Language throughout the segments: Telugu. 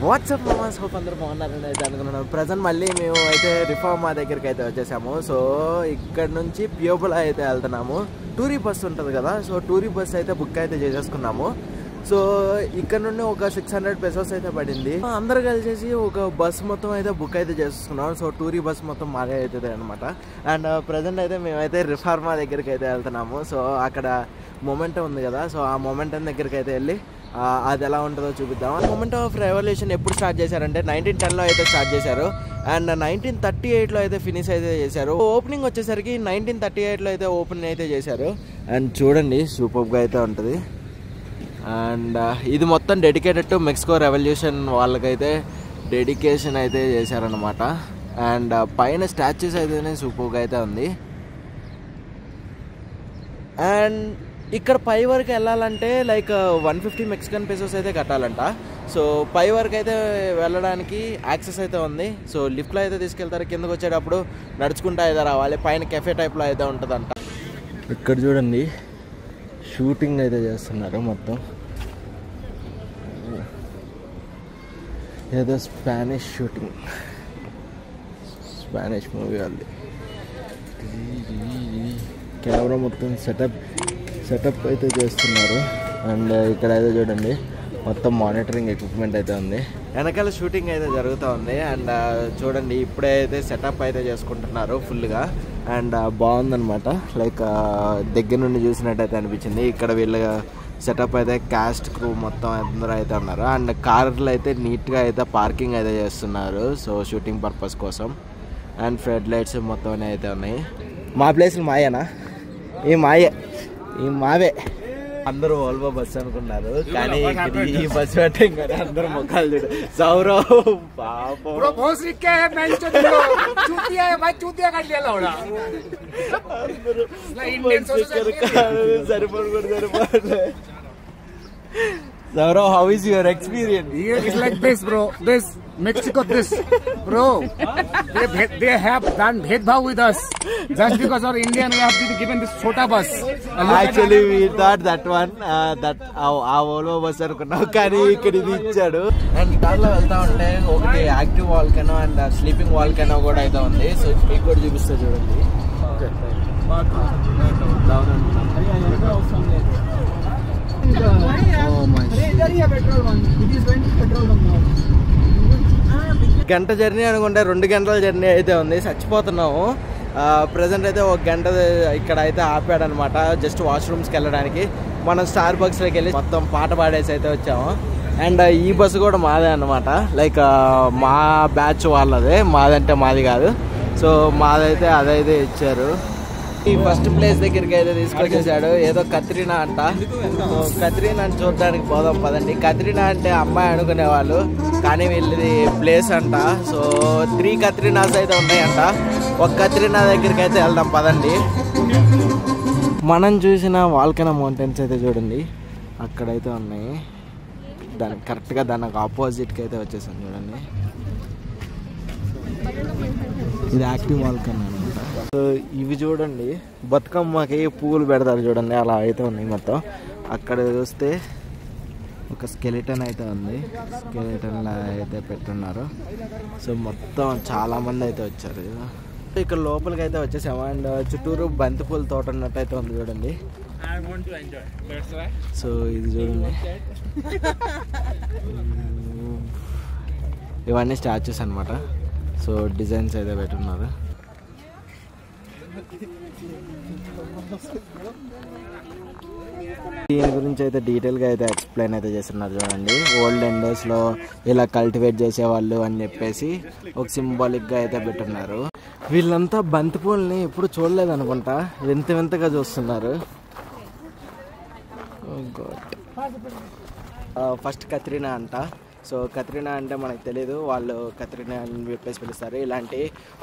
వాట్సాప్ మామాస్ హోప్ అందరూ బాగున్నారని అయితే అనుకున్నాను. ప్రజెంట్ మళ్ళీ మేము అయితే రిఫార్మా దగ్గరికి అయితే వచ్చేసాము. సో ఇక్కడ నుంచి ప్యూబులా అయితే వెళ్తున్నాము. టూరీ బస్ ఉంటుంది కదా, సో టూరీ బస్ అయితే బుక్ అయితే చేసేసుకున్నాము. సో ఇక్కడ నుండి ఒక 600 pesos అయితే పడింది. అందరు కలిసేసి ఒక బస్ మొత్తం అయితే బుక్ అయితే చేసుకున్నాం. సో టూరీ బస్ మొత్తం మాదే అవుతుంది అనమాట. అండ్ ప్రజెంట్ అయితే మేమైతే రిఫార్మా దగ్గరికి అయితే వెళ్తున్నాము. సో అక్కడ మొమెంటం ఉంది కదా, సో ఆ మొమెంటం దగ్గరికి అయితే వెళ్ళి అది ఎలా ఉంటుందో చూపిద్దాం. మొమెంటం ఆఫ్ రెవల్యూషన్ ఎప్పుడు స్టార్ట్ చేశారంటే 1910లో అయితే స్టార్ట్ చేశారు. అండ్ 1938లో అయితే ఫినిష్ అయితే చేశారు. ఓపెనింగ్ వచ్చేసరికి 1938లో అయితే ఓపెన్ అయితే చేశారు. అండ్ చూడండి సూపర్గా అయితే ఉంటుంది. అండ్ ఇది మొత్తం డెడికేటెడ్ టు మెక్సికో రెవల్యూషన్ వాళ్ళకైతే డెడికేషన్ అయితే చేశారనమాట. అండ్ పైన స్టాచ్యూస్ అయితేనే సూపర్గా అయితే ఉంది. అండ్ ఇక్కడ పై వరకు వెళ్ళాలంటే లైక్ 150 Mexican pesos అయితే కట్టాలంట. సో పై వరకు అయితే వెళ్ళడానికి యాక్సెస్ అయితే ఉంది. సో లిఫ్ట్లో అయితే తీసుకెళ్తారు. కిందకు వచ్చేటప్పుడు నడుచుకుంటూ అయితే రావాలి. పైన కెఫే టైప్లో అయితే ఉంటుందంట. ఇక్కడ చూడండి షూటింగ్ అయితే చేస్తున్నారు మొత్తం. ఏదో స్పానిష్ షూటింగ్, స్పానిష్ మూవీ వాళ్ళది. కెమెరా మొత్తం సెటప్ అయితే చేస్తున్నారు. అండ్ ఇక్కడ అయితే చూడండి మొత్తం మానిటరింగ్ ఎక్విప్మెంట్ అయితే ఉంది. వెనకాల షూటింగ్ అయితే జరుగుతూ ఉంది. అండ్ చూడండి ఇప్పుడే అయితే సెటప్ అయితే చేసుకుంటున్నారు ఫుల్గా. అండ్ బాగుందనమాట. లైక్ దగ్గర నుండి చూసినట్టయితే అనిపించింది. ఇక్కడ వీళ్ళ సెటప్ అయితే క్యాస్ట్ క్రూ మొత్తం అందరూ అయితే ఉన్నారు. అండ్ కార్లు అయితే నీట్గా అయితే పార్కింగ్ అయితే చేస్తున్నారు. సో షూటింగ్ పర్పస్ కోసం. అండ్ ఫ్లడ్ లైట్స్ మొత్తం అయితే ఉన్నాయి. మా ప్లేస్లు మాయేనా? ఈ మావే. అందరూ ఓల్వో బస్ అనుకున్నారు, కానీ ఈ బస్ పెట్టాం కదా అందరూ ముఖాలు చూడు. సౌరవ్ పాపం సరిపడలేదు. Saurav, how is your experience? Here is like this, bro. This Mexico, this, bro. They have done bhedbhav with us just because our Indian we have been given this chota bus. Actually, we thought that one, that our Volvo bus అనుకున్నాం, కానీ ఇక్కడ ఇది ఇచ్చాడు. అండ్ కార్లో వెళ్తా ఉంటే ఒకటి active volcano and sleeping volcano కూడా అయితే ఉంది. సో మీకు కూడా చూపిస్తా చూడండి. గంట జర్నీ అనుకుంటే 2 గంటల జర్నీ అయితే ఉంది. చచ్చిపోతున్నాము. ప్రజెంట్ అయితే 1 గంట ఇక్కడ అయితే ఆపాడనమాట జస్ట్ వాష్రూమ్స్కి వెళ్ళడానికి. మనం స్టార్ బక్స్లోకి వెళ్ళి మొత్తం పాట పాడేసి అయితే వచ్చాము. అండ్ ఈ బస్సు కూడా మాదే అనమాట. లైక్ మా బ్యాచ్ వాళ్ళదే, మాదంటే మాది కాదు. సో మాదైతే అదైతే ఇచ్చారు. ఈ ఫస్ట్ ప్లేస్ దగ్గరికి అయితే తీసుకొచ్చేసాడు. ఏదో కత్రినా అంట. కత్రినా అని చూడడానికి పోదాం పదండి. కత్రినా అంటే అమ్మాయి అనుకునేవాళ్ళు, కానీ వీళ్ళది ప్లేస్ అంట. సో 3 కత్రినాస్ అయితే ఉన్నాయంట. ఒక కత్రినా దగ్గరికి అయితే వెళ్దాం పదండి. మనం చూసిన వాల్కనో మౌంటైన్స్ అయితే చూడండి అక్కడైతే ఉన్నాయి. దానికి కరెక్ట్గా దానికి ఆపోజిట్కి అయితే వచ్చేసాను చూడండి. ఇది యాక్టివ్ వాల్కనో అనమాట. సో ఇవి చూడండి బతుకమ్మకి పువ్వులు పెడతారు చూడండి, అలా అయితే ఉన్నాయి మొత్తం. అక్కడ చూస్తే ఒక స్కెలిటన్ అయితే ఉంది. స్కెలిటన్లా అయితే పెట్టున్నారు. సో మొత్తం చాలామంది అయితే వచ్చారు. ఇక్కడ లోపలికి అయితే వచ్చేసాము. అండ్ చుట్టూరు బంతిపూల తోట ఉన్నట్టు అయితే ఉంది చూడండి. సో ఇది చూడండి ఇవన్నీ స్టాచ్యూస్ అనమాట. సో డిజైన్స్ అయితే పెట్టున్నారు. దీని గురించి అయితే డీటెయిల్గా అయితే ఎక్స్ప్లెయిన్ అయితే చేస్తున్నారు చూడండి. ఓల్డెన్ డేస్లో ఇలా కల్టివేట్ చేసేవాళ్ళు అని చెప్పేసి ఒక సింబాలిక్గా అయితే పెట్టున్నారు. వీళ్ళంతా బంతిపూలని ఎప్పుడు చూడలేదు అనుకుంటా, వింత వింతగా చూస్తున్నారు. ఫస్ట్ కత్రినా అంట. సో కత్రినా అంటే మనకు తెలియదు, వాళ్ళు కత్రినా అని చెప్పేసి పిలుస్తారు. ఇలాంటి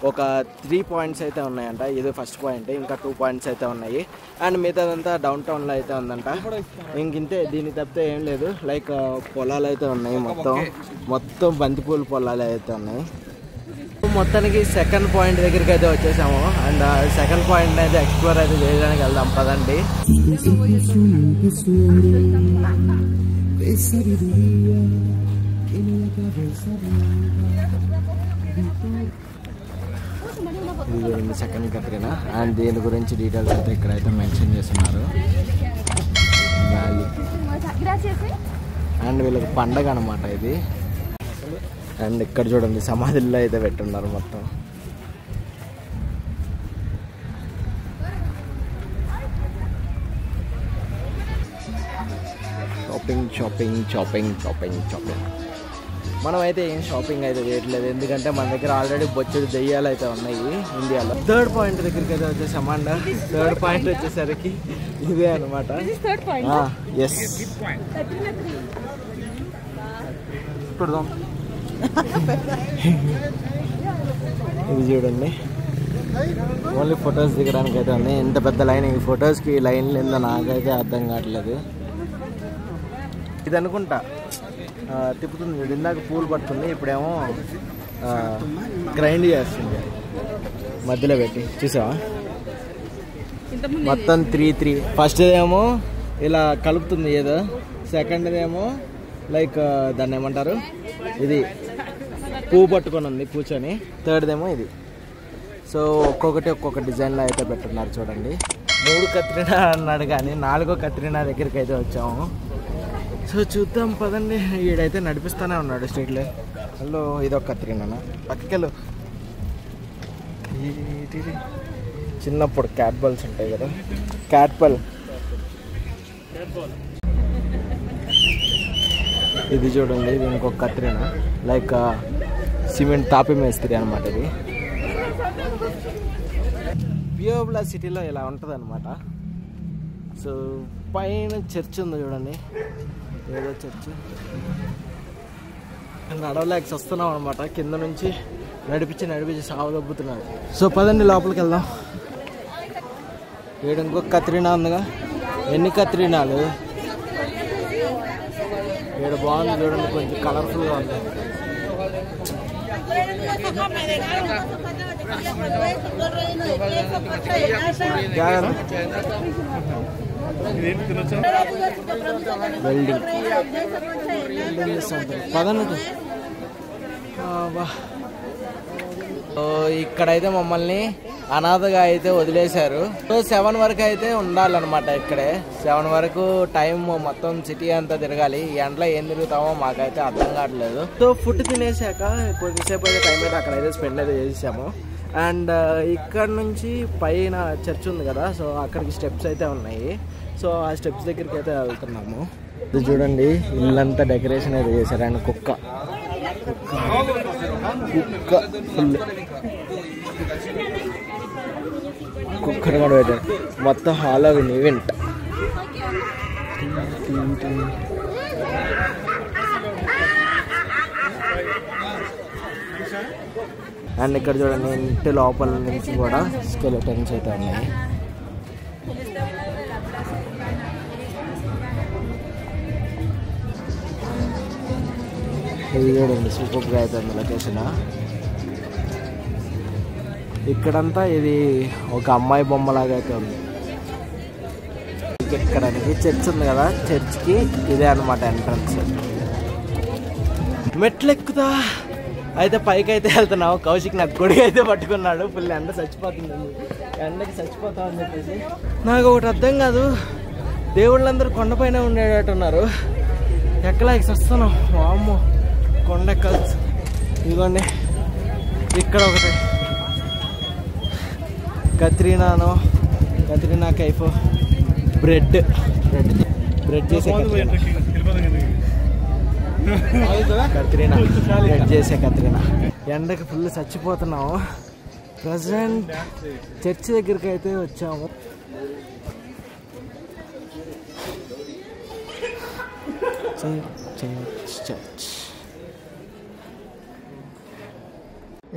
ఒక 3 points అయితే ఉన్నాయంట. ఇది ఫస్ట్ పాయింట్, ఇంకా 2 points అయితే ఉన్నాయి. అండ్ మిగతాదంతా డౌన్ టౌన్లో అయితే ఉందంట. ఇంకింతే, దీన్ని తప్పితే ఏం లేదు. లైక్ పొలాలు అయితే ఉన్నాయి, మొత్తం బంతిపూల పొలాలు అయితే ఉన్నాయి. మొత్తానికి సెకండ్ పాయింట్ దగ్గరికి అయితే వచ్చేసాము. అండ్ సెకండ్ పాయింట్ అయితే ఎక్స్ప్లోర్ అయితే చేయడానికి వెళ్దాం పదండి. ఇది సెకండ్ కత్రినా అండ్ దీని గురించి డీటెయిల్స్ అయితే ఇక్కడైతే మెన్షన్ చేస్తున్నారు. వ్యాలీ అండ్ వీళ్ళకి పండగ అనమాట ఇది. అండ్ ఇక్కడ చూడండి సమాధిలో అయితే పెట్టున్నారు మొత్తం. Shopping shopping shopping shopping shopping. మనం అయితే ఏం షాపింగ్ అయితే చేయట్లేదు, ఎందుకంటే మన దగ్గర ఆల్రెడీ బొచ్చెడు దెయ్యాలు అయితే ఉన్నాయి ఇండియాలో. థర్డ్ పాయింట్ దగ్గరికి అయితే వచ్చేసామండ. థర్డ్ పాయింట్ వచ్చేసరికి ఇదే అనమాట. ఎస్ చూడదాం. ఇది చూడండి ఓన్లీ ఫొటోస్ దిగడానికి అయితే ఉంది. ఎంత పెద్ద లైన్, ఈ ఫొటోస్కి లైన్ లేదో నాకైతే అర్థం కావట్లేదు. ఇది అనుకుంటా తిప్పుతుంది చూడు, ఇందాక పూలు పట్టుకుంది, ఇప్పుడేమో గ్రైండ్ చేస్తుంది మధ్యలో పెట్టి. చూసావా మొత్తం 3 ఫస్ట్ ఏమో ఇలా కలుపుతుంది ఏదో, సెకండ్ ఏమో లైక్ దాన్ని ఏమంటారు, ఇది పువ్వు పట్టుకొని ఉంది కూర్చొని, థర్డ్ ఏమో ఇది. సో ఒక్కొక్కటి ఒక్కొక్క డిజైన్లో అయితే పెట్టున్నారు చూడండి. 3 కత్రినా అన్నాడు కానీ 4వ కత్రినా దగ్గరికి అయితే వచ్చాము. సో చూద్దాం పదండి. ఈడైతే నడిపిస్తూనే ఉన్నాడు స్ట్రీట్లో. హలో ఇదొక కత్రినా పక్కకెళ్ళు. చిన్నప్పుడు క్యాట్ బాల్స్ ఉంటాయి కదా, క్యాట్ బాల్. ఇది చూడండి, ఇది ఇంకొక కత్రినా, లైక్ సిమెంట్ తాపి మేస్త్రి అనమాట ఇది. పియోబ్లా సిటీలో ఇలా ఉంటుంది అనమాట. సో పైన చర్చ్ ఉంది చూడండి, ఏదో చర్చ్. నడవలేక వస్తున్నాం అనమాట, కింద నుంచి నడిపించి సాగు దబ్బుతున్నారు. సో పదండి లోపలికి వెళ్దాం. ఏడు ఇంకొక కత్రినా ఉందిగా, ఎన్ని కత్రినాలు. ఏడు బాగుంది చూడండి, కొంచెం కలర్ఫుల్గా ఉంది. వెల్డింగ్ పదన్నట్టు. ఇక్కడైతే మమ్మల్ని అనాథగా అయితే వదిలేశారు. సో 7 వరకు అయితే ఉండాలన్నమాట ఇక్కడే. 7 వరకు టైం మొత్తం సిటీ అంతా తిరగాలి. ఈ ఎండలో ఏం తిరుగుతామో మాకైతే అర్థం కావట్లేదు. సో ఫుడ్ తినేసాక కొద్దిసేపు అయితే టైం అయితే అక్కడైతే స్పెండ్ అయితే చేసాము. అండ్ ఇక్కడ నుంచి పైన చర్చ్ ఉంది కదా, సో అక్కడికి స్టెప్స్ అయితే ఉన్నాయి. సో ఆ స్టెప్స్ దగ్గరికి అయితే వెళ్తున్నాము. ఇది చూడండి, ఇల్లంతా డెకరేషన్ అయితే చేశారు. అండ్ కుక్క ఫుల్ కుక్కర్ కూడా పెట్టారు. మొత్తం హాలోవిన్ ఈవెంట్. అండ్ ఇక్కడ చూడండి, ఇంటి లోపల నుంచి కూడా స్కెలెటన్స్ అయితే ఉన్నాయి. ఇది చూడండి సూపర్గా అయితే ఉంది లొకేషన్. ఇక్కడంతా ఇది ఒక అమ్మాయి బొమ్మలాగా అయితే ఉంది. ఎక్కడానికి చర్చ్ ఉంది కదా, చర్చ్కి ఇదే అనమాట ఎంట్రన్స్. మెట్లు ఎక్కుతా అయితే పైకి అయితే వెళ్తున్నావు. కౌశిక్ నాకు గొడుగు అయితే పట్టుకున్నాడు. ఫుల్ ఎండ చచ్చిపోతుంది, ఎండకి చచ్చిపోతా అని చెప్పేసి. నాకు ఒకటి అర్థం కాదు, దేవుళ్ళందరూ కొండపైన ఉండేటట్టున్నారు, ఎక్కలేక వస్తున్నాం. వామ్మో కొండ ఎక్కాల్సి. ఇదిగోండి ఇక్కడ ఒకటి కత్రినా కైఫ్ బ్రెడ్ చేసే కత్రినా బ్రెడ్ చేసే కత్రినా. ఎండకి ఫుల్ చచ్చిపోతున్నాము. ప్రజెంట్ చర్చ్ దగ్గరికి అయితే వచ్చాము. చర్చ్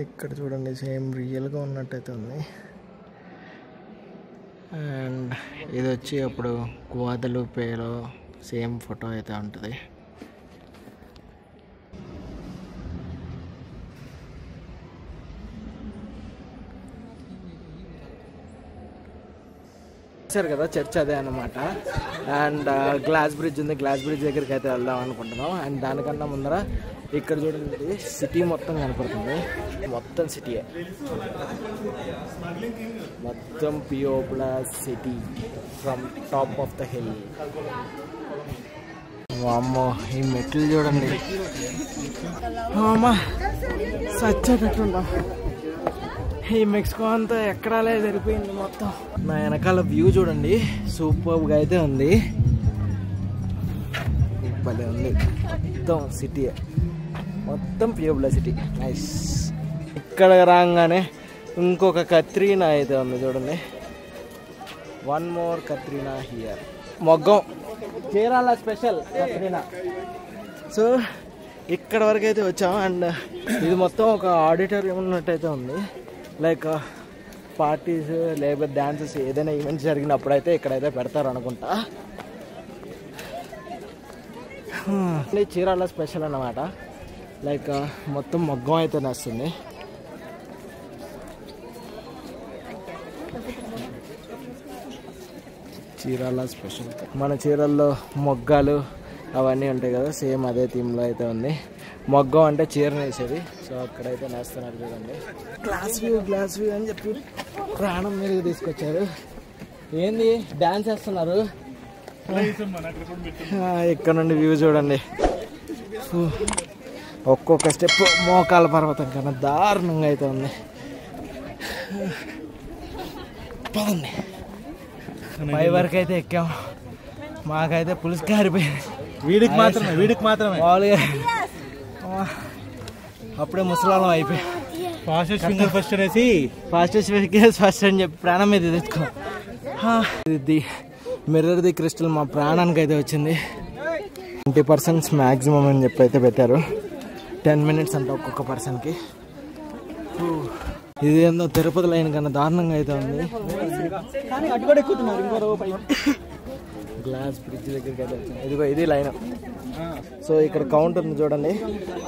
ఇక్కడ చూడండి, సేమ్ రియల్గా ఉన్నట్టయితే ఉంది. అండ్ ఇది వచ్చి అప్పుడు గువాదలుపేలో సేమ్ ఫోటో అయితే ఉంటుంది. చూసారు కదా, చర్చ్ అదే అనమాట. అండ్ గ్లాస్ బ్రిడ్జ్ ఉంది, గ్లాస్ బ్రిడ్జ్ దగ్గరికి అయితే వెళ్దాం అనుకుంటున్నాం. అండ్ దానికన్నా ముందర ఇక్కడ చూడండి సిటీ మొత్తం కనపడుతుంది, మొత్తం సిటీయే, మొత్తం Puebla city from top of the hill. అమ్మో ఈ మెట్లు చూడండి, అమ్మా సచ్చేటట్టుందా. ఈ మెక్సికో అంతా ఎక్కడాలే సరిపోయింది మొత్తం. నా వెనకాల వ్యూ చూడండి, సూపర్గా అయితే ఉంది, భలే ఉంది. మొత్తం సిటీ, మొత్తం పియోబ్లా సిటీ, నైస్. ఇక్కడ రాగానే ఇంకొక కత్రీనా అయితే ఉంది చూడండి, వన్ మోర్ కత్రీనా హియర్. మొగ్గం చీరాల స్పెషల్ కత్రీనా. సో ఇక్కడ వరకు అయితే వచ్చాం. అండ్ ఇది మొత్తం ఒక ఆడిటోరియం ఉన్నట్టయితే ఉంది, లైక్ పార్టీస్ లేకపోతే డ్యాన్సెస్ ఏదైనా ఈవెంట్స్ జరిగినప్పుడు అయితే ఇక్కడైతే పెడతారు అనుకుంటా. చీరాల స్పెషల్ అన్నమాట, లైక్ మొత్తం మొగ్గం అయితే వస్తుంది. చీరాల స్పెషల్, మన చీరల్లో మొగ్గాలు అవన్నీ ఉంటాయి కదా, సేమ్ అదే థీమ్లో అయితే ఉంది. మొగ్గం అంటే చీరను వేసేది, సో అక్కడైతే నేస్తున్నారు చూడండి. గ్లాస్ వ్యూ అని చెప్పి ప్రాణం మీద తీసుకొచ్చారు. ఏంది డాన్స్ వేస్తున్నారు, ఇక్కడ నుండి వ్యూ చూడండి. ఒక్కొక్క స్టెప్ మోకాల పర్వతం కన్నా దారుణంగా అయితే ఉంది. పదండి, పై వరకు అయితే ఎక్కాం. మాకైతే పులుసు కారిపోయింది, వీడికి మాత్రమే మామూలుగా అప్పుడే ముసలాలం అయిపోయి ఫాస్టెస్ట్ ఫింగర్ ఫస్ట్ అని చెప్పి ప్రాణం మీద తెచ్చుకో. ఇది మిర్రర్ ది క్రిస్టల్ మా ప్రాణానికి అయితే వచ్చింది. 20% మ్యాక్సిమం అని చెప్పి అయితే పెట్టారు, 10 minutes అంట ఒక్కొక్క పర్సన్కి. ఇది ఏందో తిరుపతి లైన్ కన్నా దారుణంగా అయితే ఉంది. గ్లాస్ బ్రిడ్జ్ దగ్గరికి అయితే వచ్చింది, ఇదిగో ఇది లైన్. సో ఇక్కడ కౌంట్ ఉంది చూడండి,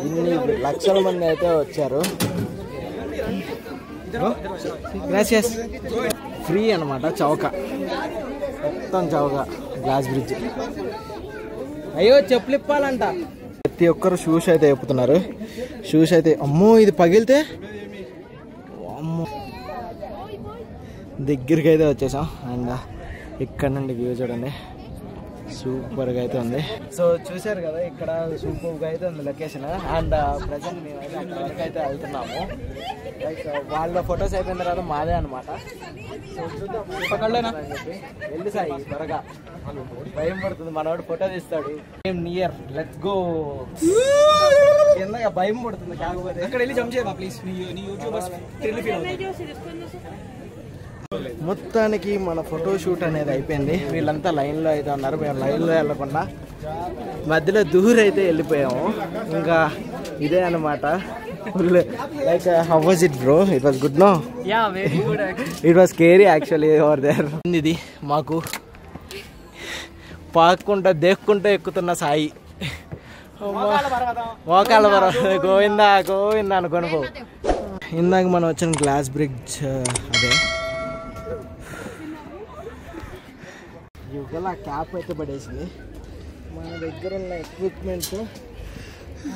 ఇన్ని లక్షల మంది అయితే వచ్చారు. గ్రాసియస్ ఫ్రీ అనమాట, చౌక, మొత్తం చౌక గ్లాస్ బ్రిడ్జ్. అయ్యో చెప్పులు ఇప్పాలంట. ప్రతి ఒక్కరు షూస్ అయితే చెప్పుతున్నారు. షూస్ అయితే అమ్మో ఇది పగిలితే అమ్మో. దగ్గరికి అయితే వచ్చేసాం. అండ్ ఇక్కడ నుండి వ్యూ చూడండి, సూపర్గా అయితే ఉంది. సో చూసారు కదా, ఇక్కడ సూపర్గా అయితే ఉంది లొకేషన్. అండ్ ప్రజెంట్ మేమైతే అక్కడ వరకు అయితే వెళ్తున్నాము. లైక్ వాళ్ళ ఫొటోస్ అయిపోయిన తర్వాత మాదే అనమాట. సో చూద్దాం చెప్పి వెళ్ళి సాయి త్వరగా, భయం పడుతుంది, మనవాడు ఫోటో తీస్తాడు. Near let's go. కిందగా భయం పడుతుంది, కాకపోతే అక్కడ వెళ్ళి జంప్ చేయమా ప్లీజ్. మొత్తానికి మన ఫోటో షూట్ అనేది అయిపోయింది. వీళ్ళంతా లైన్లో అయితే ఉన్నారు, మేము లైన్లో వెళ్ళకుండా మధ్యలో దూరం అయితే వెళ్ళిపోయాము. ఇంకా ఇదే అనమాట full. Like how was it bro? It was good no? Yeah very good. It was scary actually over there. ఇది మాకు పాక్కుంటా దేక్కుంటూ ఎక్కుతున్న సాయి, మోకాల పర్వతం, గోవిందా గోవిందా అనుకోని పో. ఇందాక మనం వచ్చిన గ్లాస్ బ్రిడ్జ్ అదే. యుగల క్యాప్ అయితే పడేసింది. మన దగ్గర ఉన్న ఎక్విప్మెంట్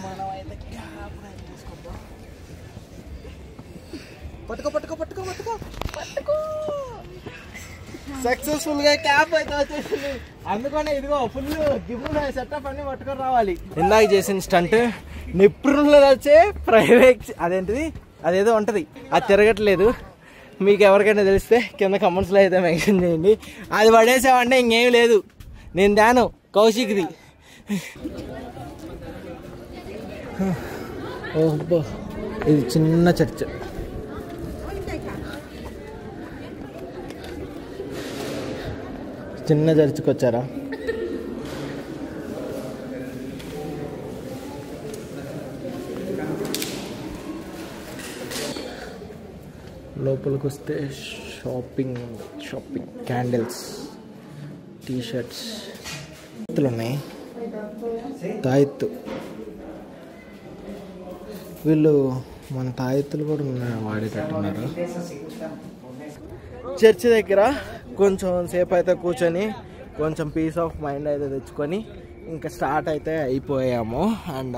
మనం అయితే క్యాప్ తీసుకుంటాం. పట్టుకో పట్టుకో పట్టుకో పట్టుకో పట్టుకో. సక్సెస్ఫుల్ గా క్యాప్ అయితే వచ్చేసింది. అందుకనే ఇదిగో ఫుల్ గిఫ్ట్ సెటప్ అన్ని పట్టుకొని రావాలి. ఇందాక చేసిన స్టంట్ నిపుణులు వచ్చే ప్రైవేట్ అదేంటిది అదేదో ఉంటది, అది తిరగట్లేదు. మీకు ఎవరికైనా తెలిస్తే కింద కమెంట్స్లో అయితే మెన్షన్ చేయండి. అది పడేసామంటే ఇంకేం లేదు, నేను దాను కౌశిక్ది. ఓహో ఇది చిన్న చర్చ్. చిన్న చర్చ్కి వచ్చారా? లోపలికి వస్తే షాపింగ్ క్యాండిల్స్, టీషర్ట్స్ ఉన్నాయి. తాయెత్తు, వీళ్ళు మన తాయెత్తులు కూడా వాడేటట్టున్నారు. చర్చి దగ్గర కొంచెం సేపు అయితే కూర్చొని కొంచెం పీస్ ఆఫ్ మైండ్ అయితే తెచ్చుకొని ఇంకా స్టార్ట్ అయితే అయిపోయాము. అండ్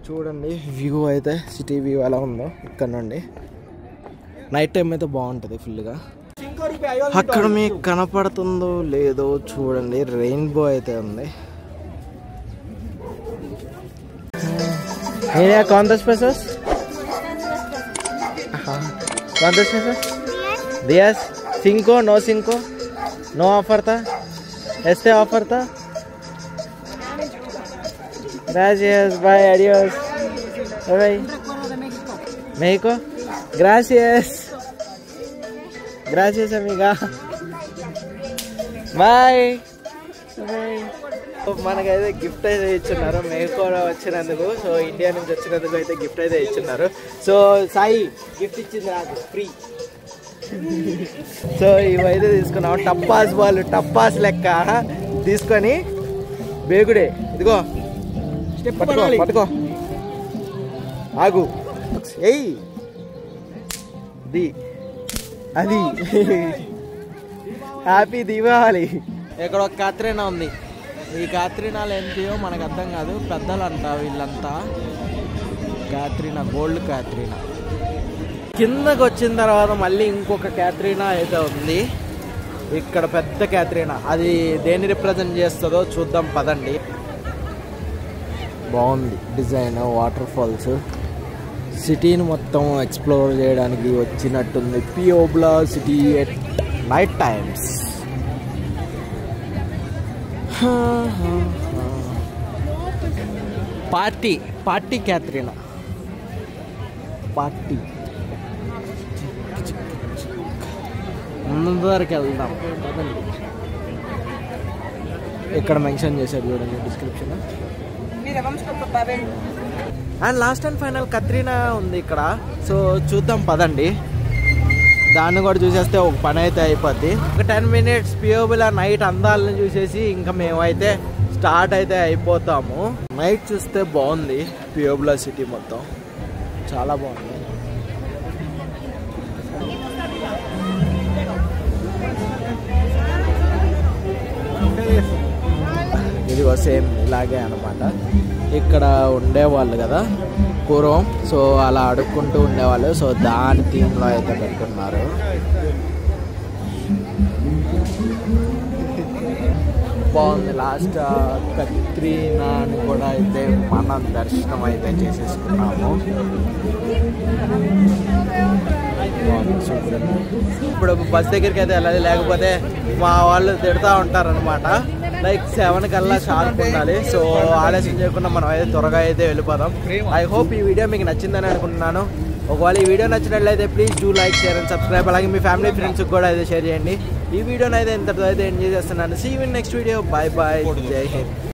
చూడండి వ్యూ అయితే సిటీ వ్యూ ఎలా ఉందో ఇక్కడ నుండి. నైట్ టైం అయితే బాగుంటుంది ఫుల్గా. అక్కడ మీకు కనపడుతుందో లేదో చూడండి, రెయిన్బో అయితే ఉంది. ¿Cuántos pesos? ¿Cuántos pesos? 10, 5, no 5, no oferta. Este oferta. Gracias, bye, adiós. Bye. México. Gracias. Gracias, amiga. Bye. Bye. మనకైతే గిఫ్ట్ అయితే ఇచ్చున్నారు మేకో వచ్చినందుకు. సో ఇండియా నుంచి వచ్చినందుకు అయితే గిఫ్ట్ అయితే ఇచ్చున్నారు. సో సాయి గిఫ్ట్ ఇచ్చింది నాకు ఫ్రీ. సో ఇవైతే తీసుకున్నాం. టప్పాస్ బాల్, టప్పాస్ లెక్క తీసుకొని బేగుడే. ఇదిగో పట్టుకో పట్టుకో, ఆగు, ఎయ్ ది అది. హ్యాపీ దీపావళి. ఇక్కడ ఒక కాత్రీనా ఉంది. ఈ కాత్రీనాలు ఏంటియో మనకు అర్థం కాదు, పెద్దలు అంట వీళ్ళంతా. కాత్రీనా, గోల్డ్ కాత్రీనా. కిందకు వచ్చిన తర్వాత మళ్ళీ ఇంకొక కాత్రీనా అయితే ఉంది ఇక్కడ, పెద్ద కాత్రీనా. అది దేన్ని రిప్రజెంట్ చేస్తుందో చూద్దాం పదండి. బాగుంది డిజైన్, వాటర్ ఫాల్స్. సిటీని మొత్తం ఎక్స్ప్లోర్ చేయడానికి వచ్చినట్టుంది. Puebla city at night times. Party party Catharina party. ముందరికి వెళ్దాం. ఇక్కడ మెన్షన్ చేశారు చూడండి description. And last and final Catrina ఉంది ఇక్కడ. సో చూద్దాం పదండి, దాన్ని కూడా చూసేస్తే ఒక పని అయితే అయిపోద్ది. ఒక 10 minutes పియోబులా నైట్ అందాలను చూసేసి ఇంకా మేమైతే స్టార్ట్ అయితే అయిపోతాము. నైట్ చూస్తే బాగుంది పియోబులా సిటీ మొత్తం, చాలా బాగుంది. ఇదిగో సేమ్ ఇలాగే అనమాట. ఇక్కడ ఉండేవాళ్ళు కదా పూర్వం, సో అలా అడుక్కుంటూ ఉండేవాళ్ళు. సో దాని థీమ్లో అయితే పెట్టుకున్నారు. బాగుంది. లాస్ట్ కత్రీనాని కూడా అయితే మనం దర్శనం అయితే చేసేసుకున్నాము. ఇప్పుడు బస్ దగ్గరికి అయితే వెళ్ళాలి, లేకపోతే మా వాళ్ళు తిడుతూ ఉంటారనమాట. లైక్ 7 కల్లా షార్ప్ ఉండాలి. సో ఆలస్యం చేయకుండా మనం అయితే త్వరగా అయితే వెళ్ళిపోదాం. ఐ హోప్ ఈ వీడియో మీకు నచ్చిందని అనుకుంటున్నాను. ఒకవేళ ఈ వీడియో నచ్చినట్లయితే please do like, share and subscribe. అలాగే మీ ఫ్యామిలీ ఫ్రెండ్స్కి కూడా అయితే షేర్ చేయండి. ఈ వీడియోని అయితే ఇంతటితో అయితే ఎంజాయ్ చేస్తున్నాను. See you in next video. Bye bye, Jai Hind.